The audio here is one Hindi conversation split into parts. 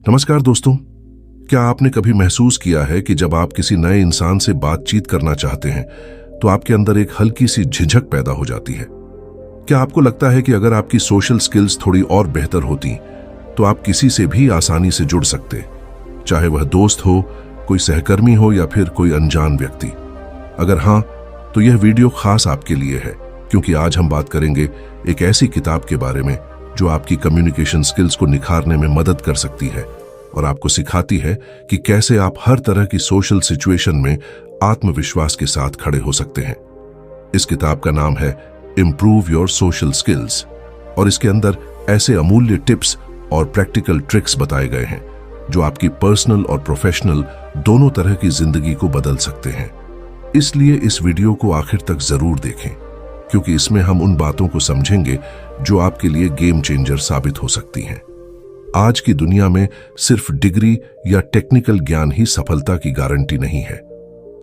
नमस्कार दोस्तों। क्या आपने कभी महसूस किया है कि जब आप किसी नए इंसान से बातचीत करना चाहते हैं तो आपके अंदर एक हल्की सी झिझक पैदा हो जाती है? क्या आपको लगता है कि अगर आपकी सोशल स्किल्स थोड़ी और बेहतर होती तो आप किसी से भी आसानी से जुड़ सकते, चाहे वह दोस्त हो, कोई सहकर्मी हो या फिर कोई अनजान व्यक्ति? अगर हाँ, तो यह वीडियो खास आपके लिए है, क्योंकि आज हम बात करेंगे एक ऐसी किताब के बारे में जो आपकी कम्युनिकेशन स्किल्स को निखारने में मदद कर सकती है और आपको सिखाती है कि कैसे आप हर तरह की सोशल सिचुएशन में आत्मविश्वास के साथ खड़े हो सकते हैं। इस किताब का नाम है इंप्रूव योर सोशल स्किल्स और इसके अंदर ऐसे अमूल्य टिप्स और प्रैक्टिकल ट्रिक्स बताए गए हैं जो आपकी पर्सनल और प्रोफेशनल दोनों तरह की जिंदगी को बदल सकते हैं। इसलिए इस वीडियो को आखिर तक जरूर देखें, क्योंकि इसमें हम उन बातों को समझेंगे जो आपके लिए गेम चेंजर साबित हो सकती हैं। आज की दुनिया में सिर्फ डिग्री या टेक्निकल ज्ञान ही सफलता की गारंटी नहीं है।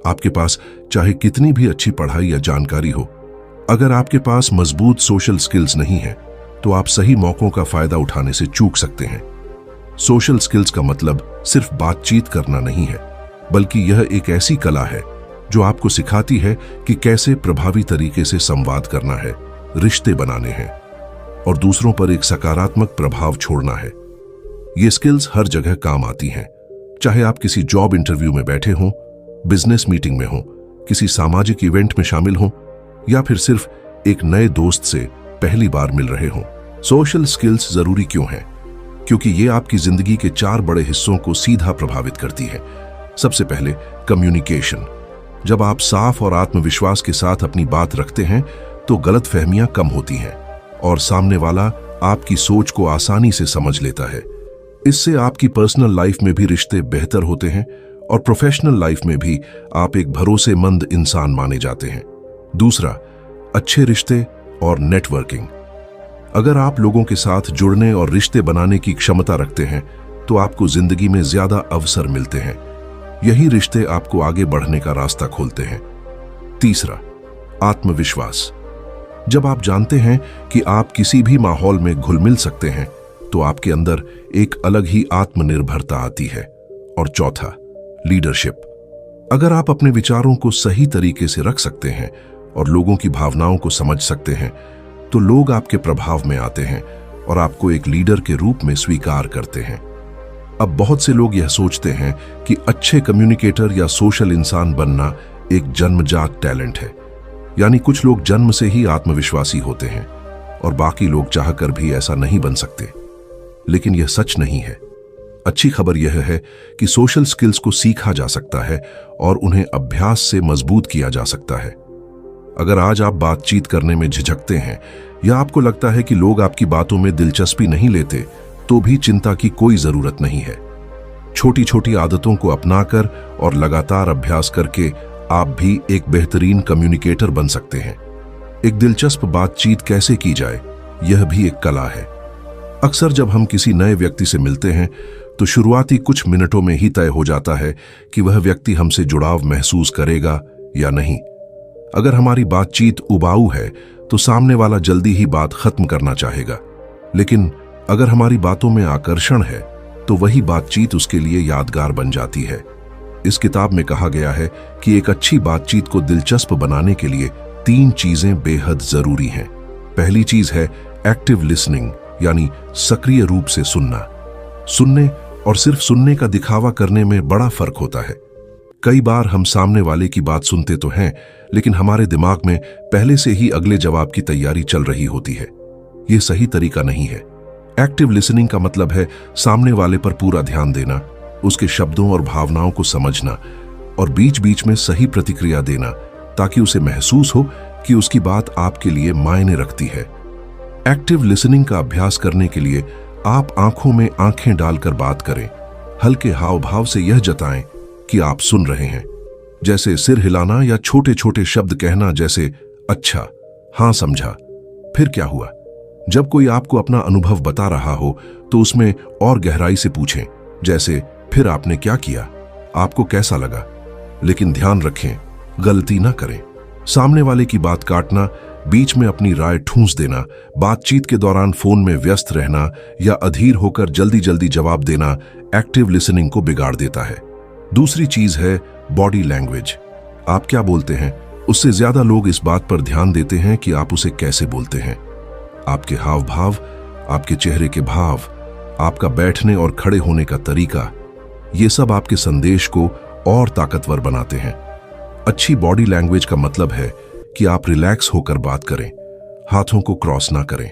आपके पास चाहे कितनी भी अच्छी पढ़ाई या जानकारी हो, अगर आपके पास मजबूत सोशल स्किल्स नहीं है तो आप सही मौकों का फायदा उठाने से चूक सकते हैं। सोशल स्किल्स का मतलब सिर्फ बातचीत करना नहीं है, बल्कि यह एक ऐसी कला है जो आपको सिखाती है कि कैसे प्रभावी तरीके से संवाद करना है, रिश्ते बनाने हैं और दूसरों पर एक सकारात्मक प्रभाव छोड़ना है। ये स्किल्स हर जगह काम आती हैं, चाहे आप किसी जॉब इंटरव्यू में बैठे हों, बिजनेस मीटिंग में हों, किसी सामाजिक इवेंट में शामिल हों या फिर सिर्फ एक नए दोस्त से पहली बार मिल रहे हों। सोशल स्किल्स जरूरी क्यों हैं? क्योंकि ये आपकी जिंदगी के 4 बड़े हिस्सों को सीधा प्रभावित करती है। सबसे पहले कम्युनिकेशन। जब आप साफ और आत्मविश्वास के साथ अपनी बात रखते हैं तो गलतफहमियां कम होती हैं और सामने वाला आपकी सोच को आसानी से समझ लेता है। इससे आपकी पर्सनल लाइफ में भी रिश्ते बेहतर होते हैं और प्रोफेशनल लाइफ में भी आप एक भरोसेमंद इंसान माने जाते हैं। दूसरा, अच्छे रिश्ते और नेटवर्किंग। अगर आप लोगों के साथ जुड़ने और रिश्ते बनाने की क्षमता रखते हैं तो आपको जिंदगी में ज्यादा अवसर मिलते हैं। यही रिश्ते आपको आगे बढ़ने का रास्ता खोलते हैं। तीसरा, आत्मविश्वास। जब आप जानते हैं कि आप किसी भी माहौल में घुल मिल सकते हैं तो आपके अंदर एक अलग ही आत्मनिर्भरता आती है। और चौथा, लीडरशिप। अगर आप अपने विचारों को सही तरीके से रख सकते हैं और लोगों की भावनाओं को समझ सकते हैं तो लोग आपके प्रभाव में आते हैं और आपको एक लीडर के रूप में स्वीकार करते हैं। अब बहुत से लोग यह सोचते हैं कि अच्छे कम्युनिकेटर या सोशल इंसान बनना एक जन्मजात टैलेंट है, यानी कुछ लोग जन्म से ही आत्मविश्वासी होते हैं और बाकी लोग चाहकर भी ऐसा नहीं बन सकते। लेकिन यह सच नहीं है। अच्छी खबर यह है कि सोशल स्किल्स को सीखा जा सकता है और उन्हें अभ्यास से मजबूत किया जा सकता है। अगर आज आप बातचीत करने में झिझकते हैं या आपको लगता है कि लोग आपकी बातों में दिलचस्पी नहीं लेते, तो भी चिंता की कोई जरूरत नहीं है। छोटी छोटी आदतों को अपनाकर और लगातार अभ्यास करके आप भी एक बेहतरीन कम्युनिकेटर बन सकते हैं। एक दिलचस्प बातचीत कैसे की जाए, यह भी एक कला है। अक्सर जब हम किसी नए व्यक्ति से मिलते हैं तो शुरुआती कुछ मिनटों में ही तय हो जाता है कि वह व्यक्ति हमसे जुड़ाव महसूस करेगा या नहीं। अगर हमारी बातचीत उबाऊ है तो सामने वाला जल्दी ही बात खत्म करना चाहेगा, लेकिन अगर हमारी बातों में आकर्षण है तो वही बातचीत उसके लिए यादगार बन जाती है। इस किताब में कहा गया है कि एक अच्छी बातचीत को दिलचस्प बनाने के लिए 3 चीजें बेहद जरूरी हैं। पहली चीज है एक्टिव लिसनिंग, यानी सक्रिय रूप से सुनना। सुनने और सिर्फ सुनने का दिखावा करने में बड़ा फर्क होता है। कई बार हम सामने वाले की बात सुनते तो हैं, लेकिन हमारे दिमाग में पहले से ही अगले जवाब की तैयारी चल रही होती है। यह सही तरीका नहीं है। एक्टिव लिसनिंग का मतलब है सामने वाले पर पूरा ध्यान देना, उसके शब्दों और भावनाओं को समझना और बीच बीच में सही प्रतिक्रिया देना, ताकि उसे महसूस हो कि उसकी बात आपके लिए मायने रखती है। एक्टिव लिसनिंग का अभ्यास करने के लिए आप आंखों में आंखें डालकर बात करें। हल्के हाव भाव से यह जताएं कि आप सुन रहे हैं, जैसे सिर हिलाना या छोटे छोटे शब्द कहना, जैसे अच्छा, हां समझा, फिर क्या हुआ। जब कोई आपको अपना अनुभव बता रहा हो तो उसमें और गहराई से पूछें, जैसे फिर आपने क्या किया, आपको कैसा लगा। लेकिन ध्यान रखें, गलती ना करें। सामने वाले की बात काटना बीच में अपनी राय ठूंस देना, बातचीत के दौरान फोन में व्यस्त रहना या अधीर होकर जल्दी जल्दी जवाब देना एक्टिव लिसनिंग को बिगाड़ देता है। दूसरी चीज है बॉडी लैंग्वेज। आप क्या बोलते हैं, उससे ज्यादा लोग इस बात पर ध्यान देते हैं कि आप उसे कैसे बोलते हैं। आपके हाव भाव, आपके चेहरे के भाव, आपका बैठने और खड़े होने का तरीका, ये सब आपके संदेश को और ताकतवर बनाते हैं। अच्छी बॉडी लैंग्वेज का मतलब है कि आप रिलैक्स होकर बात करें, हाथों को क्रॉस ना करें,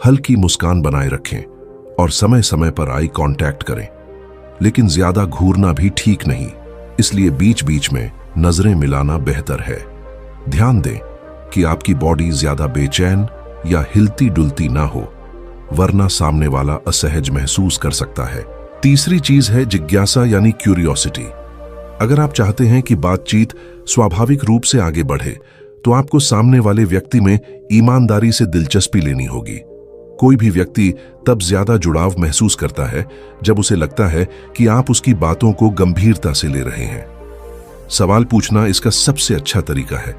हल्की मुस्कान बनाए रखें और समय समय पर आई कांटेक्ट करें। लेकिन ज्यादा घूरना भी ठीक नहीं, इसलिए बीच बीच में नजरें मिलाना बेहतर है। ध्यान दें कि आपकी बॉडी ज्यादा बेचैन या हिलती डुलती ना हो, वरना सामने वाला असहज महसूस कर सकता है। तीसरी चीज है जिज्ञासा यानी क्यूरियोसिटी। अगर आप चाहते हैं कि बातचीत स्वाभाविक रूप से आगे बढ़े, तो आपको सामने वाले व्यक्ति में ईमानदारी से दिलचस्पी लेनी होगी। कोई भी व्यक्ति तब ज्यादा जुड़ाव महसूस करता है जब उसे लगता है कि आप उसकी बातों को गंभीरता से ले रहे हैं। सवाल पूछना इसका सबसे अच्छा तरीका है।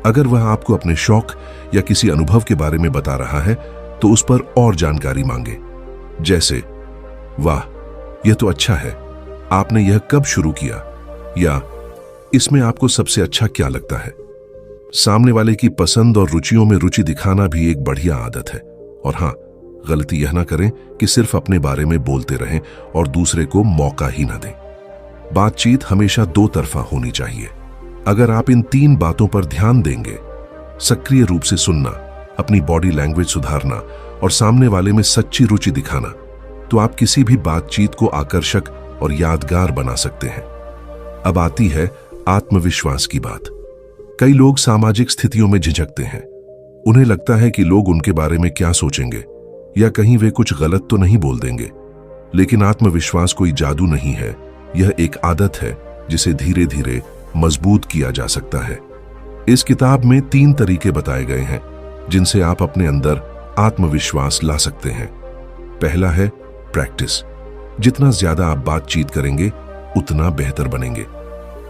अगर वह आपको अपने शौक या किसी अनुभव के बारे में बता रहा है, तो उस पर और जानकारी मांगे। जैसे, वाह, यह तो अच्छा है, आपने यह कब शुरू किया, या इसमें आपको सबसे अच्छा क्या लगता है। सामने वाले की पसंद और रुचियों में रुचि दिखाना भी एक बढ़िया आदत है। और हां, गलती यह ना करें कि सिर्फ अपने बारे में बोलते रहें और दूसरे को मौका ही ना दें। बातचीत हमेशा दो तरफा होनी चाहिए। अगर आप इन 3 बातों पर ध्यान देंगे, सक्रिय रूप से सुनना, अपनी बॉडी लैंग्वेज सुधारना और सामने वाले में सच्ची रुचि दिखाना, तो आप किसी भी बातचीत को आकर्षक और यादगार बना सकते हैं। अब आती है आत्मविश्वास की बात। कई लोग सामाजिक स्थितियों में झिझकते हैं। उन्हें लगता है कि लोग उनके बारे में क्या सोचेंगे, या कहीं वे कुछ गलत तो नहीं बोल देंगे। लेकिन आत्मविश्वास कोई जादू नहीं है, यह एक आदत है जिसे धीरे धीरे मजबूत किया जा सकता है। इस किताब में 3 तरीके बताए गए हैं जिनसे आप अपने अंदर आत्मविश्वास ला सकते हैं। पहला है प्रैक्टिस। जितना ज्यादा आप बातचीत करेंगे, उतना बेहतर बनेंगे।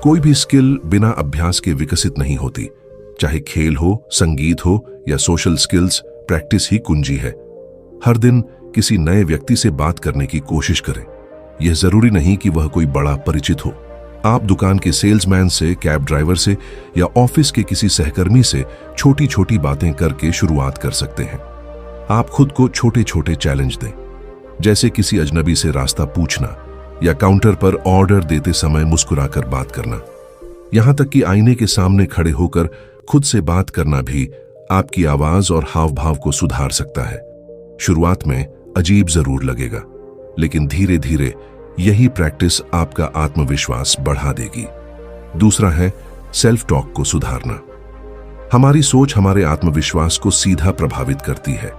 कोई भी स्किल बिना अभ्यास के विकसित नहीं होती। चाहे खेल हो, संगीत हो या सोशल स्किल्स, प्रैक्टिस ही कुंजी है। हर दिन किसी नए व्यक्ति से बात करने की कोशिश करें। यह जरूरी नहीं कि वह कोई बड़ा परिचित हो। आप दुकान के सेल्समैन से, कैब ड्राइवर से या ऑफिस के किसी सहकर्मी से छोटी छोटी बातें करके शुरुआत कर सकते हैं। आप खुद को छोटे छोटे चैलेंज दें, जैसे किसी अजनबी से रास्ता पूछना या काउंटर पर ऑर्डर देते समय मुस्कुराकर बात करना। यहां तक कि आईने के सामने खड़े होकर खुद से बात करना भी आपकी आवाज और हाव भाव को सुधार सकता है। शुरुआत में अजीब जरूर लगेगा, लेकिन धीरे धीरे यही प्रैक्टिस आपका आत्मविश्वास बढ़ा देगी। दूसरा है सेल्फ टॉक को सुधारना। हमारी सोच हमारे आत्मविश्वास को सीधा प्रभावित करती है।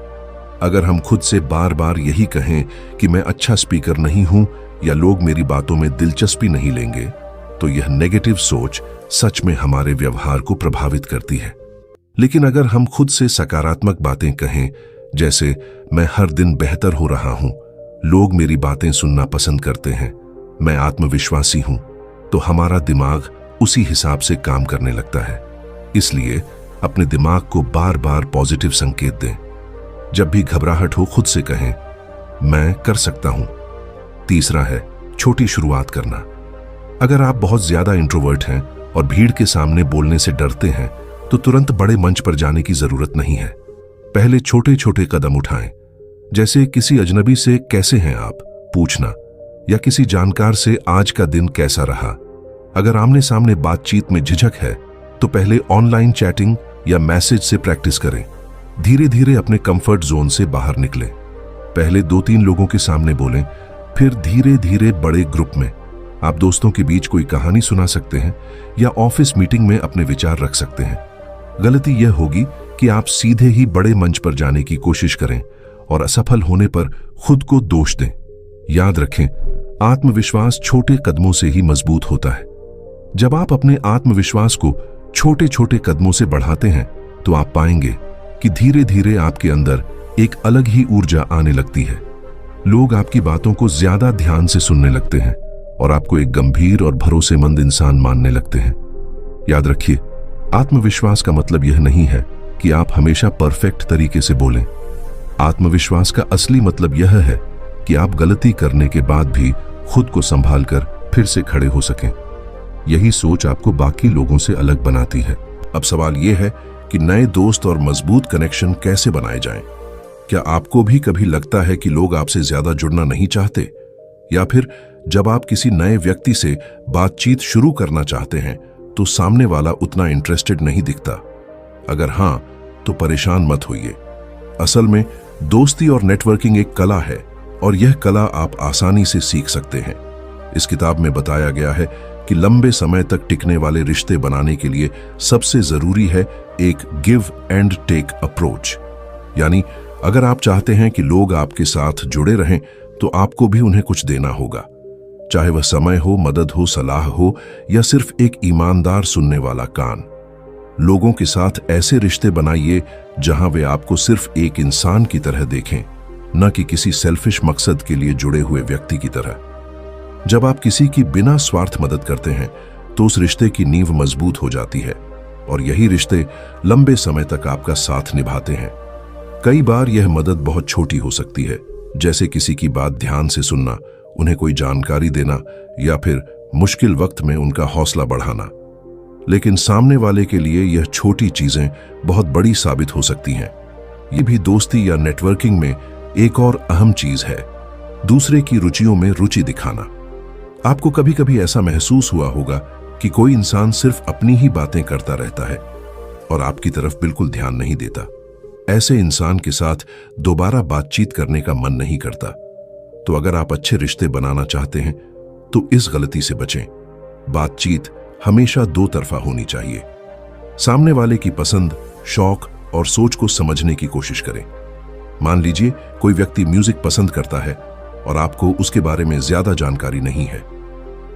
अगर हम खुद से बार बार यही कहें कि मैं अच्छा स्पीकर नहीं हूं या लोग मेरी बातों में दिलचस्पी नहीं लेंगे, तो यह नेगेटिव सोच सच में हमारे व्यवहार को प्रभावित करती है। लेकिन अगर हम खुद से सकारात्मक बातें कहें, जैसे मैं हर दिन बेहतर हो रहा हूं, लोग मेरी बातें सुनना पसंद करते हैं, मैं आत्मविश्वासी हूं, तो हमारा दिमाग उसी हिसाब से काम करने लगता है। इसलिए अपने दिमाग को बार बार पॉजिटिव संकेत दें। जब भी घबराहट हो, खुद से कहें, मैं कर सकता हूं। तीसरा है छोटी शुरुआत करना। अगर आप बहुत ज्यादा इंट्रोवर्ट हैं और भीड़ के सामने बोलने से डरते हैं, तो तुरंत बड़े मंच पर जाने की जरूरत नहीं है। पहले छोटे छोटे कदम उठाएं, जैसे किसी अजनबी से कैसे हैं आप पूछना, या किसी जानकार से आज का दिन कैसा रहा। अगर आमने सामने बातचीत में झिझक है, तो पहले ऑनलाइन चैटिंग या मैसेज से प्रैक्टिस करें। धीरे धीरे अपने कंफर्ट जोन से बाहर निकलें। पहले 2-3 लोगों के सामने बोलें, फिर धीरे धीरे बड़े ग्रुप में। आप दोस्तों के बीच कोई कहानी सुना सकते हैं या ऑफिस मीटिंग में अपने विचार रख सकते हैं। गलती यह होगी कि आप सीधे ही बड़े मंच पर जाने की कोशिश करें और असफल होने पर खुद को दोष दें। याद रखें, आत्मविश्वास छोटे कदमों से ही मजबूत होता है। जब आप अपने आत्मविश्वास को छोटे छोटे कदमों से बढ़ाते हैं, तो आप पाएंगे कि धीरे धीरे आपके अंदर एक अलग ही ऊर्जा आने लगती है। लोग आपकी बातों को ज्यादा ध्यान से सुनने लगते हैं और आपको एक गंभीर और भरोसेमंद इंसान मानने लगते हैं। याद रखिए, आत्मविश्वास का मतलब यह नहीं है कि आप हमेशा परफेक्ट तरीके से बोलें। आत्मविश्वास का असली मतलब यह है कि आप गलती करने के बाद भी खुद को संभाल कर फिर से खड़े हो सकें। यही सोच आपको बाकी लोगों से अलग बनाती है। अब सवाल यह है कि नए दोस्त और मजबूत कनेक्शन कैसे बनाए जाएं? क्या आपको भी कभी लगता है कि लोग आपसे ज्यादा जुड़ना नहीं चाहते? या फिर जब आप किसी नए व्यक्ति से बातचीत शुरू करना चाहते हैं तो सामने वाला उतना इंटरेस्टेड नहीं दिखता? अगर हां, तो परेशान मत होइए। असल में दोस्ती और नेटवर्किंग एक कला है और यह कला आप आसानी से सीख सकते हैं। इस किताब में बताया गया है कि लंबे समय तक टिकने वाले रिश्ते बनाने के लिए सबसे जरूरी है एक गिव एंड टेक अप्रोच। यानी अगर आप चाहते हैं कि लोग आपके साथ जुड़े रहें तो आपको भी उन्हें कुछ देना होगा, चाहे वह समय हो, मदद हो, सलाह हो या सिर्फ एक ईमानदार सुनने वाला कान। लोगों के साथ ऐसे रिश्ते बनाइए जहां वे आपको सिर्फ एक इंसान की तरह देखें, न कि किसी सेल्फिश मकसद के लिए जुड़े हुए व्यक्ति की तरह। जब आप किसी की बिना स्वार्थ मदद करते हैं तो उस रिश्ते की नींव मजबूत हो जाती है और यही रिश्ते लंबे समय तक आपका साथ निभाते हैं। कई बार यह मदद बहुत छोटी हो सकती है, जैसे किसी की बात ध्यान से सुनना, उन्हें कोई जानकारी देना या फिर मुश्किल वक्त में उनका हौसला बढ़ाना। लेकिन सामने वाले के लिए यह छोटी चीजें बहुत बड़ी साबित हो सकती हैं। ये भी दोस्ती या नेटवर्किंग में एक और अहम चीज है, दूसरे की रुचियों में रुचि दिखाना। आपको कभी कभी ऐसा महसूस हुआ होगा कि कोई इंसान सिर्फ अपनी ही बातें करता रहता है और आपकी तरफ बिल्कुल ध्यान नहीं देता। ऐसे इंसान के साथ दोबारा बातचीत करने का मन नहीं करता। तो अगर आप अच्छे रिश्ते बनाना चाहते हैं तो इस गलती से बचें। बातचीत हमेशा दो तरफा होनी चाहिए। सामने वाले की पसंद, शौक और सोच को समझने की कोशिश करें। मान लीजिए कोई व्यक्ति म्यूजिक पसंद करता है और आपको उसके बारे में ज्यादा जानकारी नहीं है,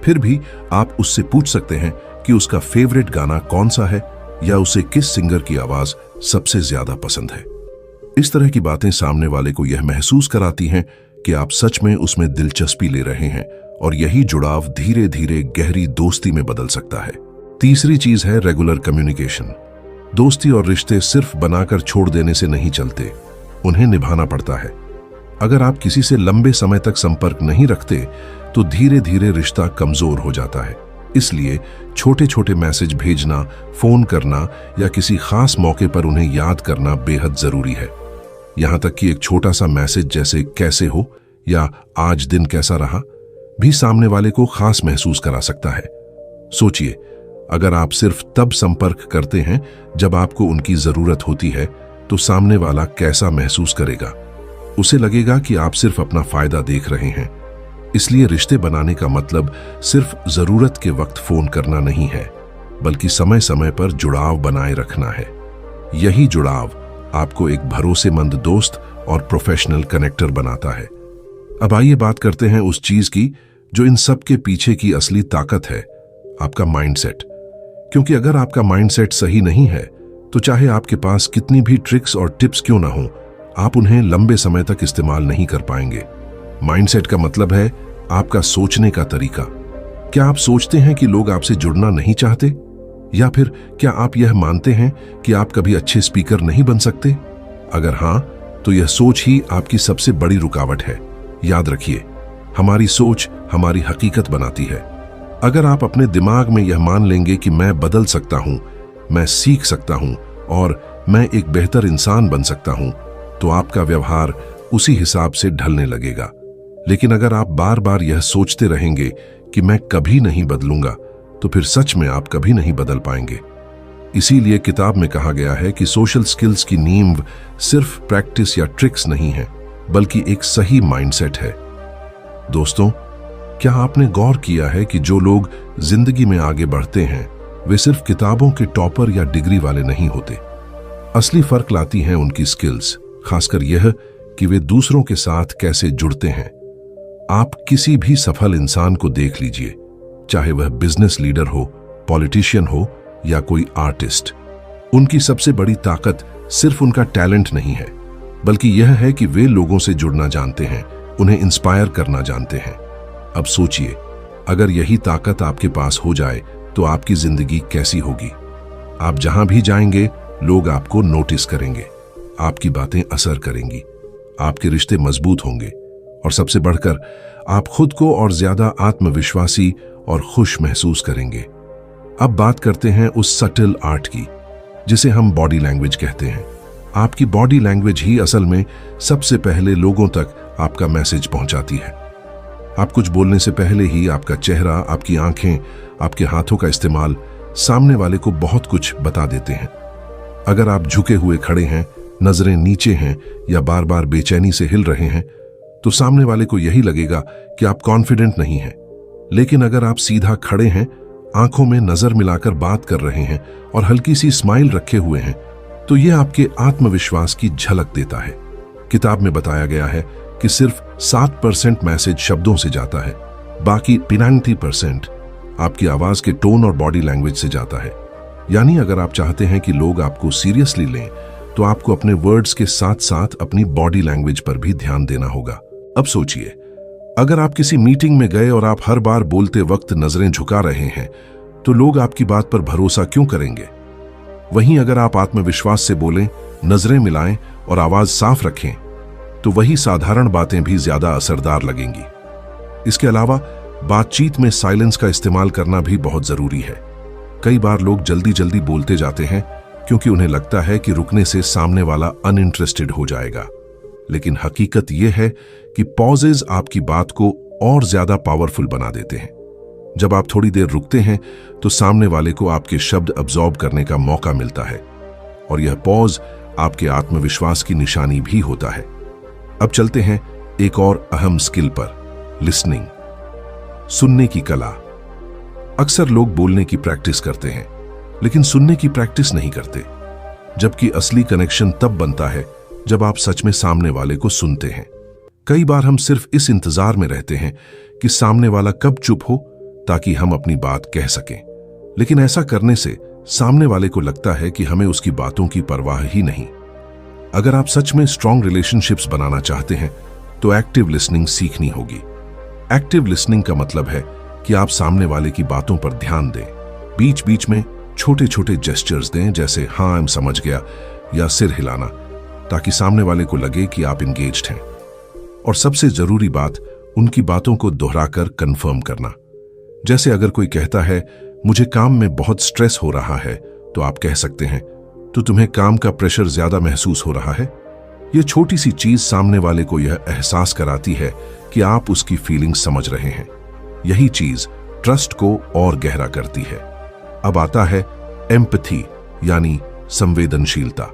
फिर भी आप उससे पूछ सकते हैं कि उसका फेवरेट गाना कौन सा है या उसे किस सिंगर की आवाज सबसे ज्यादा पसंद है। इस तरह की बातें सामने वाले को यह महसूस कराती हैं कि आप सच में उसमें दिलचस्पी ले रहे हैं और यही जुड़ाव धीरे धीरे गहरी दोस्ती में बदल सकता है। तीसरी चीज है रेगुलर कम्युनिकेशन। दोस्ती और रिश्ते सिर्फ बनाकर छोड़ देने से नहीं चलते, उन्हें निभाना पड़ता है। अगर आप किसी से लंबे समय तक संपर्क नहीं रखते तो धीरे धीरे रिश्ता कमजोर हो जाता है। इसलिए छोटे छोटे मैसेज भेजना, फोन करना या किसी खास मौके पर उन्हें याद करना बेहद जरूरी है। यहां तक कि एक छोटा सा मैसेज जैसे कैसे हो या आज दिन कैसा रहा भी सामने वाले को खास महसूस करा सकता है। सोचिए, अगर आप सिर्फ तब संपर्क करते हैं जब आपको उनकी जरूरत होती है तो सामने वाला कैसा महसूस करेगा? उसे लगेगा कि आप सिर्फ अपना फायदा देख रहे हैं। इसलिए रिश्ते बनाने का मतलब सिर्फ जरूरत के वक्त फोन करना नहीं है, बल्कि समय समय पर जुड़ाव बनाए रखना है। यही जुड़ाव आपको एक भरोसेमंद दोस्त और प्रोफेशनल कनेक्टर बनाता है। अब आइए बात करते हैं उस चीज की जो इन सब के पीछे की असली ताकत है, आपका माइंडसेट। क्योंकि अगर आपका माइंडसेट सही नहीं है तो चाहे आपके पास कितनी भी ट्रिक्स और टिप्स क्यों ना हो, आप उन्हें लंबे समय तक इस्तेमाल नहीं कर पाएंगे। माइंडसेट का मतलब है आपका सोचने का तरीका। क्या आप सोचते हैं कि लोग आपसे जुड़ना नहीं चाहते? या फिर क्या आप यह मानते हैं कि आप कभी अच्छे स्पीकर नहीं बन सकते? अगर हां, तो यह सोच ही आपकी सबसे बड़ी रुकावट है। याद रखिए, हमारी सोच हमारी हकीकत बनाती है। अगर आप अपने दिमाग में यह मान लेंगे कि मैं बदल सकता हूं, मैं सीख सकता हूं और मैं एक बेहतर इंसान बन सकता हूं, तो आपका व्यवहार उसी हिसाब से ढलने लगेगा। लेकिन अगर आप बार बार यह सोचते रहेंगे कि मैं कभी नहीं बदलूंगा, तो फिर सच में आप कभी नहीं बदल पाएंगे। इसीलिए किताब में कहा गया है कि सोशल स्किल्स की नींव सिर्फ प्रैक्टिस या ट्रिक्स नहीं है, बल्कि एक सही माइंडसेट है। दोस्तों, क्या आपने गौर किया है कि जो लोग जिंदगी में आगे बढ़ते हैं वे सिर्फ किताबों के टॉपर या डिग्री वाले नहीं होते। असली फर्क लाती हैं उनकी स्किल्स, खासकर यह कि वे दूसरों के साथ कैसे जुड़ते हैं। आप किसी भी सफल इंसान को देख लीजिए, चाहे वह बिजनेस लीडर हो, पॉलिटिशियन हो या कोई आर्टिस्ट। उनकी सबसे बड़ी ताकत सिर्फ उनका टैलेंट नहीं है, बल्कि यह है कि वे लोगों से जुड़ना जानते हैं, उन्हें इंस्पायर करना जानते हैं। अब सोचिए, अगर यही ताकत आपके पास हो जाए तो आपकी जिंदगी कैसी होगी? आप जहां भी जाएंगे लोग आपको नोटिस करेंगे, आपकी बातें असर करेंगी, आपके रिश्ते मजबूत होंगे और सबसे बढ़कर आप खुद को और ज्यादा आत्मविश्वासी और खुश महसूस करेंगे। अब बात करते हैं उस सटल आर्ट की जिसे हम बॉडी लैंग्वेज कहते हैं। आपकी बॉडी लैंग्वेज ही असल में सबसे पहले लोगों तक आपका मैसेज पहुंचाती है। आप कुछ बोलने से पहले ही आपका चेहरा, आपकी आंखें, आपके हाथों का इस्तेमाल सामने वाले को बहुत कुछ बता देते हैं। अगर आप झुके हुए खड़े हैं, नजरें नीचे हैं या बार बार बेचैनी से हिल रहे हैं, तो सामने वाले को यही लगेगा कि आप कॉन्फिडेंट नहीं हैं। लेकिन अगर आप सीधा खड़े हैं, आंखों में नजर मिलाकर बात कर रहे हैं और हल्की सी स्माइल रखे हुए हैं, तो यह आपके आत्मविश्वास की झलक देता है। किताब में बताया गया है कि सिर्फ 7% मैसेज शब्दों से जाता है, बाकी 90% आपकी आवाज के टोन और बॉडी लैंग्वेज से जाता है। यानी अगर आप चाहते हैं कि लोग आपको सीरियसली लें, तो आपको अपने वर्ड्स के साथ साथ अपनी बॉडी लैंग्वेज पर भी ध्यान देना होगा। अब सोचिए, अगर आप किसी मीटिंग में गए और आप हर बार बोलते वक्त नजरें झुका रहे हैं, तो लोग आपकी बात पर भरोसा क्यों करेंगे? वहीं अगर आप आत्मविश्वास से बोलें, नजरें मिलाएं और आवाज साफ रखें, तो वही साधारण बातें भी ज्यादा असरदार लगेंगी। इसके अलावा बातचीत में साइलेंस का इस्तेमाल करना भी बहुत जरूरी है। कई बार लोग जल्दी जल्दी बोलते जाते हैं क्योंकि उन्हें लगता है कि रुकने से सामने वाला अनइंटरेस्टेड हो जाएगा। लेकिन हकीकत यह है कि पॉजेज आपकी बात को और ज्यादा पावरफुल बना देते हैं। जब आप थोड़ी देर रुकते हैं, तो सामने वाले को आपके शब्द अब्सॉर्ब करने का मौका मिलता है और यह पॉज आपके आत्मविश्वास की निशानी भी होता है। अब चलते हैं एक और अहम स्किल पर, लिसनिंग, सुनने की कला। अक्सर लोग बोलने की प्रैक्टिस करते हैं, लेकिन सुनने की प्रैक्टिस नहीं करते। जबकि असली कनेक्शन तब बनता है जब आप सच में सामने वाले को सुनते हैं। कई बार हम सिर्फ इस इंतजार में रहते हैं कि सामने वाला कब चुप हो ताकि हम अपनी बात कह सकें। लेकिन ऐसा करने से सामने वाले को लगता है कि हमें उसकी बातों की परवाह ही नहीं। अगर आप सच में स्ट्रांग रिलेशनशिप्स बनाना चाहते हैं, तो एक्टिव लिसनिंग सीखनी होगी। एक्टिव लिसनिंग का मतलब है कि आप सामने वाले की बातों पर ध्यान दें, बीच बीच में छोटे छोटे जेस्चर्स दें, जैसे हाँ मैं समझ गया या सिर हिलाना, ताकि सामने वाले को लगे कि आप इंगेज्ड हैं। और सबसे जरूरी बात, उनकी बातों को दोहराकर कंफर्म करना। जैसे अगर कोई कहता है मुझे काम में बहुत स्ट्रेस हो रहा है, तो आप कह सकते हैं तो तुम्हें काम का प्रेशर ज्यादा महसूस हो रहा है। यह छोटी सी चीज सामने वाले को यह एहसास कराती है कि आप उसकी फीलिंग्स समझ रहे हैं। यही चीज ट्रस्ट को और गहरा करती है। अब आता है एम्पैथी, यानी संवेदनशीलता।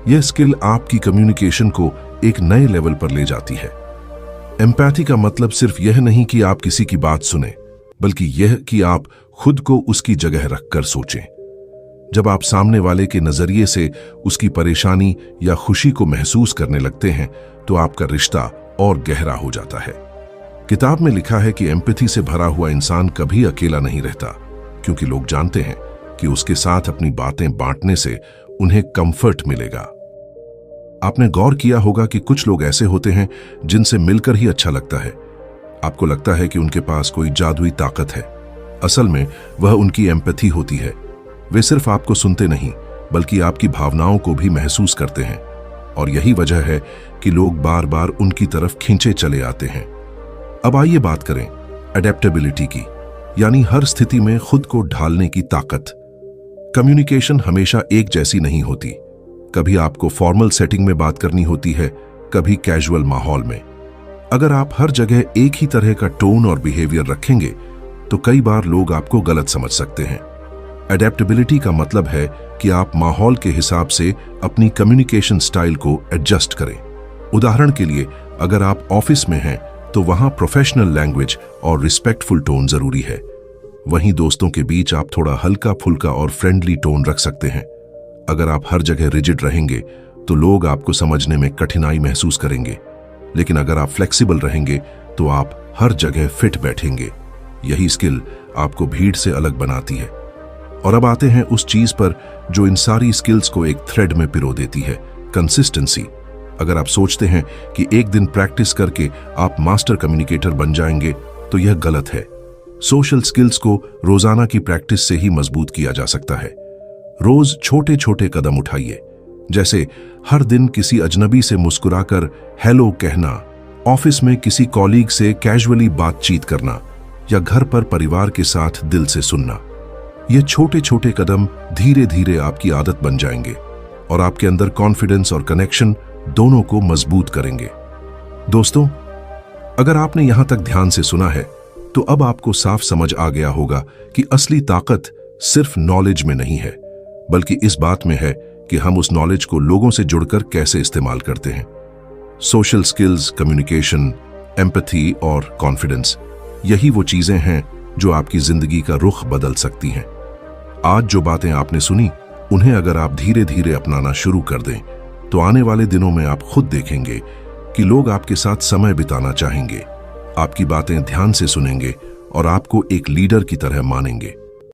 यह स्किल आपकी कम्युनिकेशन को एक नए लेवल पर ले जाती है। एम्पैथी का मतलब सिर्फ यह नहीं कि आप किसी की बात सुने, बल्कि यह कि आप खुद को उसकी जगह रखकर सोचें। जब आप सामने वाले के नजरिए से उसकी परेशानी या खुशी को महसूस करने लगते हैं, तो आपका रिश्ता और गहरा हो जाता है। किताब में लिखा है कि एम्पैथी से भरा हुआ इंसान कभी अकेला नहीं रहता, क्योंकि लोग जानते हैं कि उसके साथ अपनी बातें बांटने से उन्हें कंफर्ट मिलेगा। आपने गौर किया होगा कि कुछ लोग ऐसे होते हैं जिनसे मिलकर ही अच्छा लगता है। आपको लगता है कि उनके पास कोई जादुई ताकत है। असल में वह उनकी एम्पैथी होती है। वे सिर्फ आपको सुनते नहीं, बल्कि आपकी भावनाओं को भी महसूस करते हैं। और यही वजह है कि लोग बार बार उनकी तरफ खींचे चले आते हैं। अब आइए बात करें अडेप्टेबिलिटी की, यानी हर स्थिति में खुद को ढालने की ताकत। कम्युनिकेशन हमेशा एक जैसी नहीं होती। कभी आपको फॉर्मल सेटिंग में बात करनी होती है, कभी कैजुअल माहौल में। अगर आप हर जगह एक ही तरह का टोन और बिहेवियर रखेंगे, तो कई बार लोग आपको गलत समझ सकते हैं। अडेप्टेबिलिटी का मतलब है कि आप माहौल के हिसाब से अपनी कम्युनिकेशन स्टाइल को एडजस्ट करें। उदाहरण के लिए, अगर आप ऑफिस में हैं, तो वहां प्रोफेशनल लैंग्वेज और रिस्पेक्टफुल टोन जरूरी है। वहीं दोस्तों के बीच आप थोड़ा हल्का फुल्का और फ्रेंडली टोन रख सकते हैं। अगर आप हर जगह रिजिड रहेंगे, तो लोग आपको समझने में कठिनाई महसूस करेंगे। लेकिन अगर आप फ्लेक्सिबल रहेंगे, तो आप हर जगह फिट बैठेंगे। यही स्किल आपको भीड़ से अलग बनाती है। और अब आते हैं उस चीज पर जो इन सारी स्किल्स को एक थ्रेड में पिरो देती है, कंसिस्टेंसी। अगर आप सोचते हैं कि एक दिन प्रैक्टिस करके आप मास्टर कम्युनिकेटर बन जाएंगे, तो यह गलत है। सोशल स्किल्स को रोजाना की प्रैक्टिस से ही मजबूत किया जा सकता है। रोज छोटे छोटे कदम उठाइए, जैसे हर दिन किसी अजनबी से मुस्कुराकर हेलो कहना, ऑफिस में किसी कॉलीग से कैजुअली बातचीत करना या घर पर परिवार के साथ दिल से सुनना। ये छोटे छोटे कदम धीरे धीरे आपकी आदत बन जाएंगे और आपके अंदर कॉन्फिडेंस और कनेक्शन दोनों को मजबूत करेंगे। दोस्तों, अगर आपने यहां तक ध्यान से सुना है तो अब आपको साफ समझ आ गया होगा कि असली ताकत सिर्फ नॉलेज में नहीं है, बल्कि इस बात में है कि हम उस नॉलेज को लोगों से जुड़कर कैसे इस्तेमाल करते हैं। सोशल स्किल्स, कम्युनिकेशन, एम्पैथी और कॉन्फिडेंस, यही वो चीजें हैं जो आपकी जिंदगी का रुख बदल सकती हैं। आज जो बातें आपने सुनी, उन्हें अगर आप धीरे धीरे अपनाना शुरू कर दें तो आने वाले दिनों में आप खुद देखेंगे कि लोग आपके साथ समय बिताना चाहेंगे, आपकी बातें ध्यान से सुनेंगे और आपको एक लीडर की तरह मानेंगे।